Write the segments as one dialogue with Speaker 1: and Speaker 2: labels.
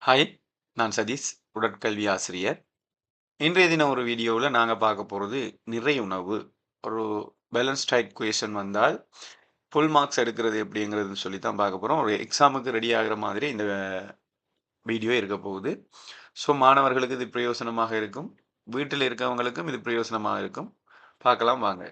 Speaker 1: Hi, நான் சதீஷ், உடற்கல்வி ஆசிரியர். இன்றைய தினம் ஒரு வீடியோவுல நாங்க பார்க்க போறது நிறை உணவு. ஒரு பேலன்ஸ் டயட் குயஸ்ஷன் வந்தால், ஃபுல் மார்க்ஸ் எடுக்கிறது எப்படிங்கிறது சொல்லி தான் பார்க்க போறோம். ஒரு எக்ஸாமுக்கு ரெடி ஆகுற மாதிரி இந்த வீடியோ இருக்க போகுது. ஸோ மாணவர்களுக்கு இது பிரயோசனமாக இருக்கும். வீட்டில் இருக்கவங்களுக்கும் இது பிரயோசனமாக இருக்கும். பார்க்கலாம் வாங்க.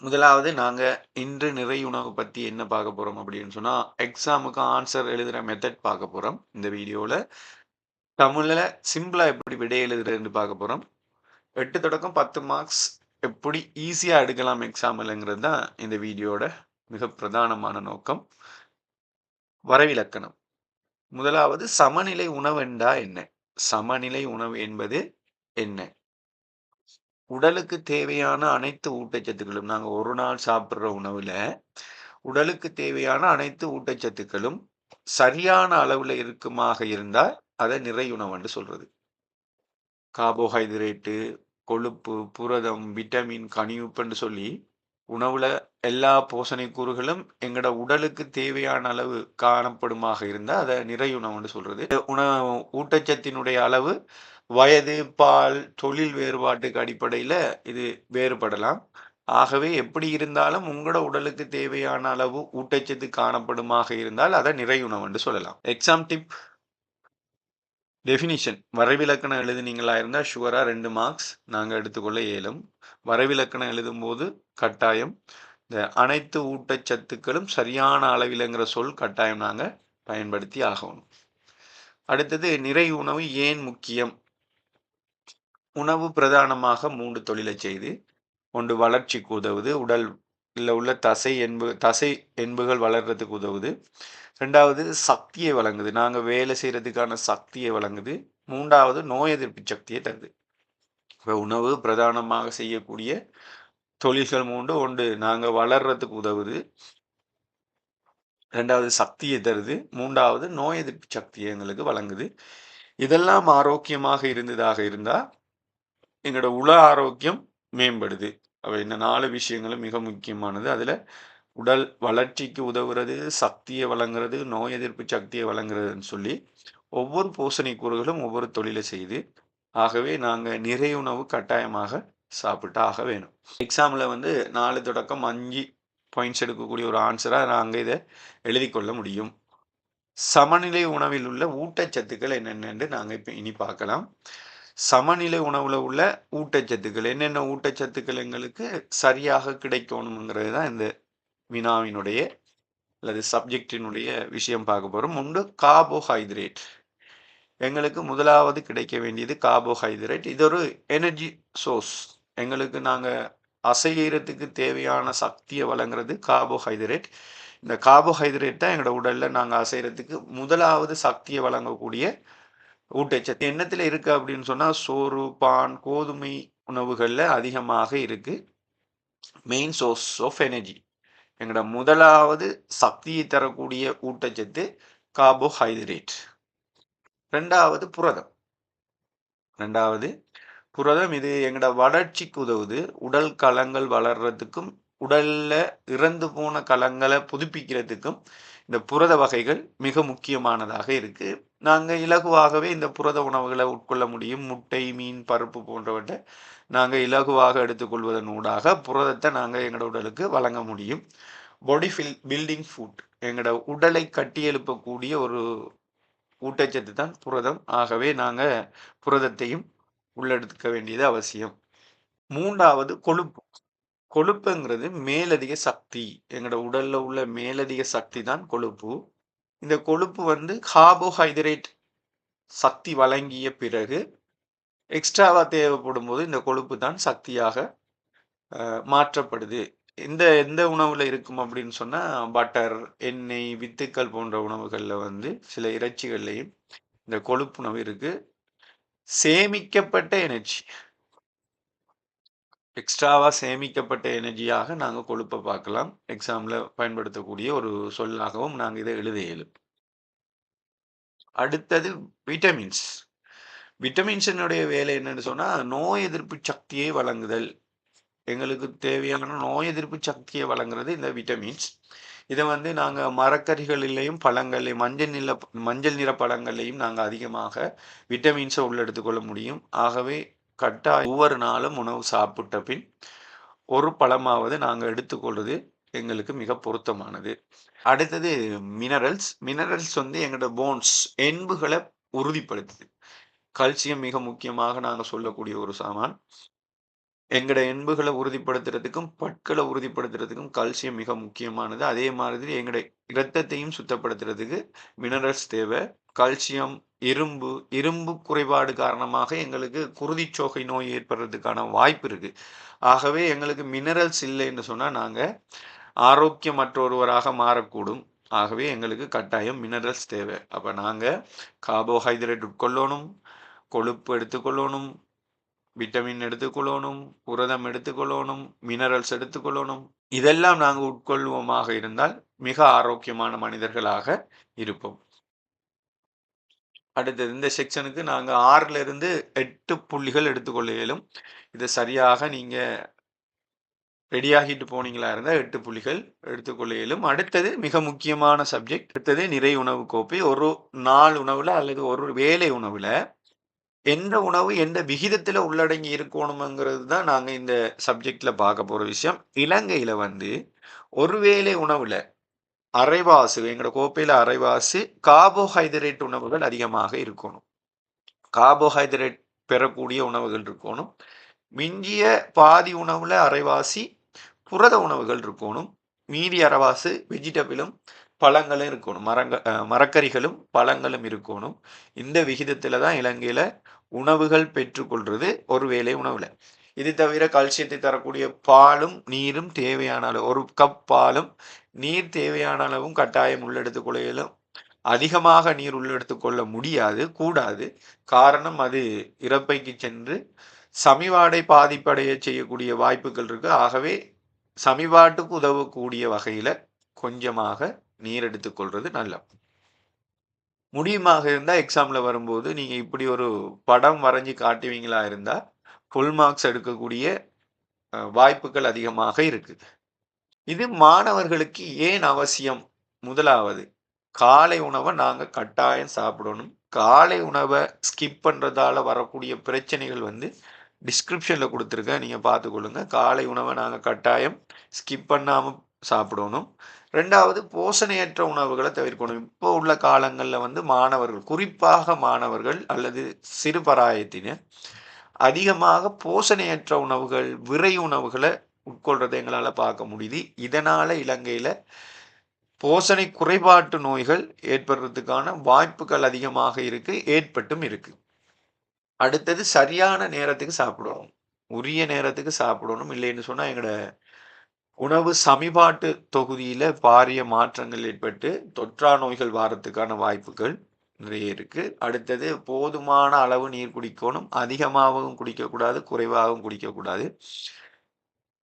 Speaker 1: முதலாவது நாங்க இன்று நிறை உணவு பத்தி என்ன பார்க்க போறோம் அப்படின்னு சொன்னா, எக்ஸாமுக்கு ஆன்சர் எழுதுற மெத்தட் பார்க்க போறோம் இந்த வீடியோல. தமிழ்ல சிம்பிளா எப்படி விடை எழுதுறதுன்னு பார்க்க போறோம். 8 தொடக்கம் 10 மார்க்ஸ் எப்படி ஈஸியா எடுக்கலாம் எக்ஸாம்லங்கிறது தான் இந்த வீடியோட மிக பிரதானமான நோக்கம். வரைவிலக்கணம். முதலாவது சமநிலை உணவென்றா என்ன? சமநிலை உணவு என்பது என்ன? உடலுக்கு தேவையான அனைத்து ஊட்டச்சத்துக்களும் நாங்க ஒரு நாள் சாப்பிடுற உணவுல, உடலுக்கு தேவையான அனைத்து ஊட்டச்சத்துக்களும் சரியான அளவுல இருக்குமாக இருந்தா, அத நிறை உணவுன்னு சொல்றது. கார்போஹைட்ரேட்டு, கொழுப்பு, புரதம், விட்டமின், கனியுப்புன்னு சொல்லி உணவுல எல்லா போஷணைக் கூறுகளும் எங்கட உடலுக்கு தேவையான அளவு காணப்படுமாக இருந்தா, அத நிறையுணவுன்னு சொல்றது. ஊட்டச்சத்தினுடைய அளவு வயது, பால், தொழில் வேறுபாட்டுக்கு அடிப்படையில இது வேறுபடலாம். ஆகவே எப்படி இருந்தாலும் உங்களோட உடலுக்கு தேவையான அளவு ஊட்டச்சத்து காணப்படுமாக இருந்தால், அத நிறையுணவுன்னு சொல்லலாம். எக்ஸாம் டிப் டெஃபினிஷன் வரைவிலக்கணம் எழுதுனீங்களா இருந்தா ஷுவரா 2 மார்க்ஸ் நாங்க எடுத்துக்கொள்ள இயலும். வரைவிலக்கணம் எழுதும்போது கட்டாயம் இந்த அனைத்து ஊட்டச்சத்துக்களும் சரியான அளவிலங்கிற சொல் கட்டாயம் நாங்க பயன்படுத்தி ஆகணும். அடுத்தது நிறை உணவு ஏன் முக்கியம்? உணவு பிரதானமாக 3 தொழிலைச் செய்து, ஒன்று வளர்ச்சிக்கு உதவுது. உடல்ல உள்ள தசை என்புகள் வளர்றதுக்கு உதவுது. 2வது சக்தியை வழங்குது. நாங்க வேலை செய்றதுக்கான சக்தியை வழங்குது. 3வது நோய் எதிர்ப்பு சக்தியை தருது. இப்ப உணவு பிரதானமாக செய்யக்கூடிய தொழில்கள் 3 ஒன்று நாங்க வளர்றதுக்கு உதவுது. 2வது சக்தியை தருது. 3வது நோய் எதிர்ப்பு சக்தியை எங்களுக்கு வழங்குது. இதெல்லாம் ஆரோக்கியமாக இருந்ததாக இருந்தா, எங்களோட உள ஆரோக்கியம் மேம்படுது. அப்ப இந்த 4 விஷயங்களும் மிக முக்கியமானது. அதுல உடல் வளர்ச்சிக்கு உதவுறது, சக்தியை வழங்குறது, நோய் எதிர்ப்பு சக்தியை வழங்குறதுன்னு சொல்லி, ஒவ்வொரு போஷணைக் கூறுகளும் ஒவ்வொரு தொழிலை செய்யுது. ஆகவே நாங்க நிறை உணவு கட்டாயமாக சாப்பிட்டு ஆக வேணும். எக்ஸாம்ல வந்து 4 தொடக்கம் 5 பாயிண்ட்ஸ் எடுக்கக்கூடிய ஒரு ஆன்ஸரா நாங்க இத எழுதிக் கொள்ள முடியும். சமநிலை உணவில் உள்ள ஊட்டச்சத்துக்கள் என்னென்னன்னு நாங்க இப்ப இனி பார்க்கலாம். சமநிலை உணவுல உள்ள ஊட்டச்சத்துக்கள் என்னென்ன ஊட்டச்சத்துக்கள் எங்களுக்கு சரியாக கிடைக்கணுங்கிறது தான் இந்த வினாவினுடைய அல்லது சப்ஜெக்டினுடைய விஷயம் பார்க்க போறோம். ஒன்று கார்போஹைட்ரேட். எங்களுக்கு முதலாவது கிடைக்க வேண்டியது கார்போஹைட்ரேட். இது ஒரு எனர்ஜி சோர்ஸ். எங்களுக்கு நாங்க அசைகிறதுக்கு தேவையான சக்திய வழங்குறது கார்போஹைட்ரேட். இந்த கார்போஹைட்ரேட் தான் எங்களோட உடல்ல நாங்க அசைறதுக்கு முதலாவது சக்திய வழங்கக்கூடிய ஊட்டச்சத்து. எண்ணத்துல இருக்கு அப்படின்னு சொன்னா சோறு, பான், கோதுமை உணவுகள்ல அதிகமாக இருக்கு. Main source of energy. எங்களோட முதலாவது சக்தியை தரக்கூடிய ஊட்டச்சத்து கார்போஹைட்ரேட். 2வது புரதம். 2வது புரதம் இது எங்கட வளர்ச்சிக்கு உதவுது. உடல் கலங்கள் வளர்றதுக்கும், உடல்ல இறந்து போன கலங்கள புதுப்பிக்கிறதுக்கும் இந்த புரத வகைகள் மிக முக்கியமானதாக இருக்கு. நாங்க இலகுவாகவே இந்த புரத உணவுகள உட்கொள்ள முடியும். முட்டை, மீன், பருப்பு போன்றவற்றை நாங்க இலகுவாக எடுத்துக்கொள்வதன் ஊடாக புரதத்த நாங்க எங்கட உடலுக்கு வழங்க முடியும். பாடி பில்டிங் ஃபுட் எங்கட உடலை கட்டியெழுப்பக்கூடிய ஒரு ஊட்டச்சத்து தான் புரதம். ஆகவே நாங்க புரதத்தையும் உள்ளெடுத்துக்க வேண்டியது அவசியம். 3வது கொழுப்பு. கொழுப்புங்கிறது மேலதிக சக்தி. எங்கட உடல்ல உள்ள மேலதிக சக்தி தான் கொழுப்பு. இந்த கொழுப்பு வந்து கார்போஹைட்ரேட் சக்தி வழங்கிய பிறகு எக்ஸ்ட்ராவா தேவைப்படும்போது இந்த கொழுப்பு தான் சக்தியாக மாற்றப்படுது. எந்த உணவுல இருக்கும் அப்படின்னு சொன்னா, பட்டர், எண்ணெய், வித்துக்கள் போன்ற உணவுகள்ல வந்து சில இறைச்சிகள்லயும் இந்த கொழுப்புணவு இருக்கு. சேமிக்கப்பட்ட எனர்ஜி. எக்ஸ்ட்ராவா சேமிக்கப்பட்ட எனர்ஜியாக நாங்க கொழுப்ப பார்க்கலாம். எக்ஸாம்ல பயன்படுத்தக்கூடிய ஒரு சொல்லாகவும் நாங்க இத எழுத இயலும். அடுத்தது விட்டமின்ஸ். விட்டமின்ஸினுடைய வேலை என்னன்னு சொன்னா, நோய் எதிர்ப்பு சக்தியை வழங்குதல். எங்களுக்கு தேவையான நோய் எதிர்ப்பு சக்தியை வழங்குறது இந்த விட்டமின்ஸ். இத வந்து நாங்க மரக்கறிகளிலேயும், பழங்கள்லயும் மஞ்சள் நிற பழங்கள்லயும் நாங்க அதிகமாக விட்டமின்ஸ உள்ளெடுத்துக் கொள்ள முடியும். ஆகவே ஒவ்வொரு நாளும் உணவு சாப்பிட்ட பின், ஒரு பழமாவது நாங்க எடுத்துக்கொள்வது எங்களுக்கு மிக பொருத்தமானது. அடுத்தது மினரல்ஸ். மினரல்ஸ் வந்து எங்களோட போன்ஸ் எலும்புகள உறுதிப்படுத்துது. கால்சியம் மிக முக்கியமாக நாங்க சொல்லக்கூடிய ஒரு சாமான். எங்கட எலும்புகள உறுதிப்படுத்துறதுக்கும், பற்கள உறுதிப்படுத்துறதுக்கும் கால்சியம் மிக முக்கியமானது. அதே மாதிரி எங்கட இரத்தத்தையும் சுத்தப்படுத்துறதுக்கு மினரல்ஸ் தேவ. கால்சியம், இரும்பு, இரும்பு குறைபாடு காரணமாக எங்களுக்கு குருதிச்சோகை நோய் ஏற்படுறதுக்கான வாய்ப்பு இருக்கு. ஆகவே எங்களுக்கு மினரல்ஸ் இல்லைன்னு சொன்னா, நாங்க ஆரோக்கியமற்ற ஒருவராக மாறக்கூடும். ஆகவே எங்களுக்கு கட்டாயம் மினரல்ஸ் தேவ. அப்ப நாங்க கார்போஹைட்ரேட் உட்கொள்ளணும், கொழுப்பு எடுத்துக்கொள்ளணும், விட்டமின் எடுத்துக்கொள்ளணும், புரதம் எடுத்துக்கொள்ளணும், மினரல்ஸ் எடுத்துக்கொள்ளணும். இதெல்லாம் நாங்க உட்கொள்வோமாக இருந்தால், மிக ஆரோக்கியமான மனிதர்களாக இருப்போம். அடுத்தது இந்த செக்ஷனுக்கு நாங்க 6ல இருந்து 8 புள்ளிகள் எடுத்துக்கொள்ள இயலும். இத சரியாக நீங்க ரெடியாகிட்டு போனீங்களா இருந்தா 8 புள்ளிகள் எடுத்துக்கொள்ள இயலும். அடுத்தது மிக முக்கியமான சப்ஜெக்ட். அடுத்தது நிறை உணவு கோப்பை. ஒரு நாள் உணவுல அல்லது ஒரு வேளை உணவுல எந்த உணவு எந்த விகிதத்தில உள்ளடங்கி இருக்கணும்ங்கிறது தான் நாங்க இந்த சப்ஜெக்ட்ல பார்க்க போற விஷயம். இலங்கையில வந்து ஒரு வேளை உணவுல அரைவாசி எங்களோட கோப்பையில அரைவாசி கார்போஹைட்ரேட் உணவுகள் அதிகமாக இருக்கணும். கார்போஹைட்ரேட் பெறக்கூடிய உணவுகள் இருக்கணும். மிஞ்சிய பாதி உணவுல அரைவாசி புரத உணவுகள் இருக்கணும். மீதி அரைவாசி வெஜிடபிளும், பழங்களும் இருக்கணும். மரக்கறிகளும், பழங்களும் இருக்கணும். இந்த விகிதத்தில தான் இலங்கையில உணவுகள் பெற்றுக்கொள்றது ஒரு வேளை உணவுல. இது தவிர கால்சியத்தை தரக்கூடிய பாலும், நீரும் தேவையான அளவு 1 கப் பாலும், நீர் தேவையான அளவும் கட்டாயம் உள்ளெடுத்துக் கொள்ள இயலும். அதிகமாக நீர் உள்ளெடுத்துக் கொள்ள முடியாது, கூடாது. காரணம் அது இரைப்பைக்கு சென்று சமிபாடை பாதிப்படையச் செய்யக்கூடிய வாய்ப்புகள் இருக்கு. ஆகவே சமிபாட்டுக்கு உதவக்கூடிய வகையில கொஞ்சமாக நீர் எடுத்துக் கொள்றது நல்லது. முடியுமாக இருந்தா எக்ஸாம்ல வரும்போது நீங்க இப்படி ஒரு படம் வரைஞ்சு காட்டுவீங்களா இருந்தா, ஃபுல் மார்க்ஸ் எடுக்கக்கூடிய வாய்ப்புகள் அதிகமாக இருக்கு. இது மாணவர்களுக்கு ஏன் அவசியம்? முதலாவது, காலை உணவ நாங்க கட்டாயம் சாப்பிடணும். காலை உணவ ஸ்கிப் பண்றதால வரக்கூடிய பிரச்சனைகள் வந்து டிஸ்கிரிப்ஷன்ல குடுத்துருக்கேன். நீங்க பார்த்துக்கொள்ளுங்க. காலை உணவ நாங்க கட்டாயம் ஸ்கிப் பண்ணாம சாப்பிடணும். 2வது போஷணையற்ற உணவுகள தவிர்க்கணும். இப்போ உள்ள காலங்கள்ல வந்து மாணவர்கள், குறிப்பாக மாணவர்கள் அல்லது சிறுபராயத்தினர் அதிகமாக போஷணையற்ற உணவுகள், விரை உணவுகள உட்கொள்றத எங்களால பார்க்க முடியுது. இதனால இலங்கையில போஷணை குறைபாட்டு நோய்கள் ஏற்படுறதுக்கான வாய்ப்புகள் அதிகமாக இருக்கு, ஏற்பட்டும் இருக்கு. அடுத்தது சரியான நேரத்துக்கு சாப்பிடணும். உரிய நேரத்துக்கு சாப்பிடணும். இல்லைன்னு சொன்னா எங்கட உணவு சமிபாட்டு தொகுதியில பாரிய மாற்றங்கள் ஏற்பட்டு, தொற்றா நோய்கள் வாரத்துக்கான வாய்ப்புகள் நிறைய இருக்கு. அடுத்தது போதுமான அளவு நீர் குடிக்கணும். அதிகமாகவும் குடிக்கக்கூடாது, குறைவாகவும் குடிக்கக்கூடாது.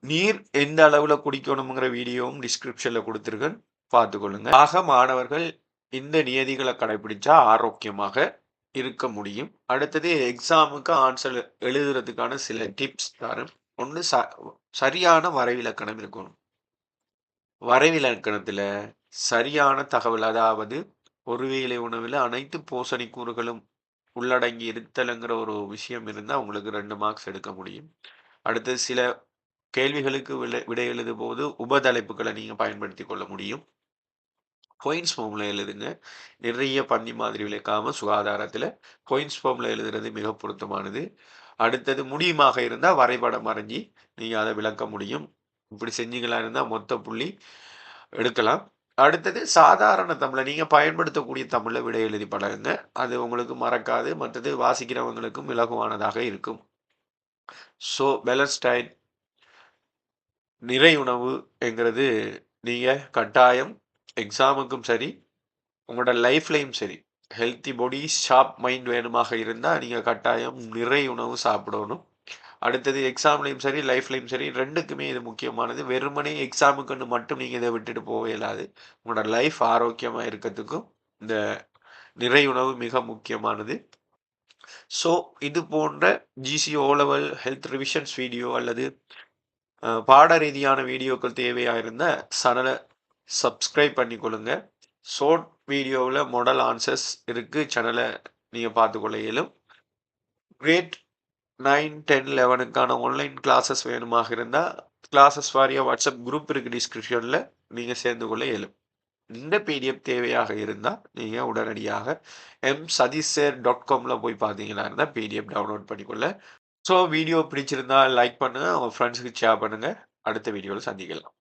Speaker 1: நீர் எந்த அளவுல குடிக்கணும்ங்கிற வீடியோவும் டிஸ்கிரிப்ஷன்ல குடுத்திருக்கேன். பார்த்துக்கொள்ளுங்க. ஆக மாணவர்கள் இந்த நியதிகள கடைபிடிச்சா ஆரோக்கியமாக இருக்க முடியும். அடுத்தது எக்ஸாமுக்கு ஆன்சர் எழுதுறதுக்கான சில டிப்ஸ் தரேன். 1 சரியான வரைவிலக்கணம் இருக்கணும். வரைவிலக்கணத்துல சரியான தகவல், அதாவது ஒருவேளை உணவுல அனைத்து போஷணை கூறுகளும் உள்ளடங்கி இருத்தல்ங்கிற ஒரு விஷயம் இருந்தா உங்களுக்கு 2 மார்க்ஸ் எடுக்க முடியும். அடுத்தது சில கேள்விகளுக்கு விடை எழுதும்போது உபதலைப்புகள நீங்க பயன்படுத்திக் கொள்ள முடியும். பாயிண்ட்ஸ் ஃபார்ம்ல எழுதுங்க. நிறைய பன்னி மாதிரி விளக்காம சுகாதாரத்துல பாயிண்ட்ஸ் ஃபார்ம்ல எழுதுறது மிக பொருத்தமானது. அடுத்தது முடியுமாக இருந்தா வரைபடம் வரைஞ்சு நீங்க அத விளக்க முடியும். இப்படி செஞ்சீங்களா இருந்தா மொத்த புள்ளி எடுக்கலாம். அடுத்தது சாதாரண தமிழ்ல நீங்க பயன்படுத்தக்கூடிய தமிழ்ல விடை எழுதி பழகுங்க. அது உங்களுக்கு மறக்காது. மற்றது வாசிக்கிறவங்களுக்கும் இலகுவானதாக இருக்கும். ஸோ பேலன்ஸ்ட் டயட் நிறை உணவு என்கிறது நீங்க கட்டாயம் எக்ஸாமுக்கும் சரி, உங்களோட லைஃப்லயும் சரி, ஹெல்த்தி பாடி, ஷார்ப் மைண்ட் வேணுமாக இருந்தா நீங்க கட்டாயம் நிறை உணவு சாப்பிடணும். அடுத்தது எக்ஸாம்லயும் சரி, லைஃப்லயும் சரி 2க்குமே இது முக்கியமானது. வெறுமனே எக்ஸாமுக்குன்னு மட்டும் நீங்க இத விட்டுட்டு போக இயலாது. உங்களோட லைஃப் ஆரோக்கியமா இருக்கத்துக்கும் இந்த நிறை உணவு மிக முக்கியமானது. ஸோ இது போன்ற GC O level health revisions video அல்லது பாட ரீதியான வீடியோக்கள் தேவையா இருந்தா சேனல சப்ஸ்கிரைப் பண்ணிக்கொள்ளுங்க. ஷார்ட் வீடியோவில் மாடல் ஆன்சர்ஸ் இருக்குது, சேனலை நீங்கள் பார்த்துக்கொள்ள இயலும். கிரேட் 9, 10, 11க்கான ஆன்லைன் கிளாஸஸ் வேணுமாக இருந்தால் கிளாஸஸ் வாரியாக வாட்ஸ்அப் குரூப் இருக்குது டிஸ்கிரிப்ஷனில், நீங்கள் சேர்ந்து கொள்ள இயலும். இந்த பிடிஎஃப் தேவையாக இருந்தால் நீங்கள் உடனடியாக msatishsir.comல போய் பார்த்தீங்கன்னா இருந்தால் பிடிஎஃப் டவுன்லோட் பண்ணிக்கொள்ள. ஸோ வீடியோ பிடிச்சிருந்தா லைக் பண்ணுங்கள், உங்கள் ஃப்ரெண்ட்ஸுக்கு ஷேர் பண்ணுங்கள். அடுத்த வீடியோவில் சந்திக்கலாம்.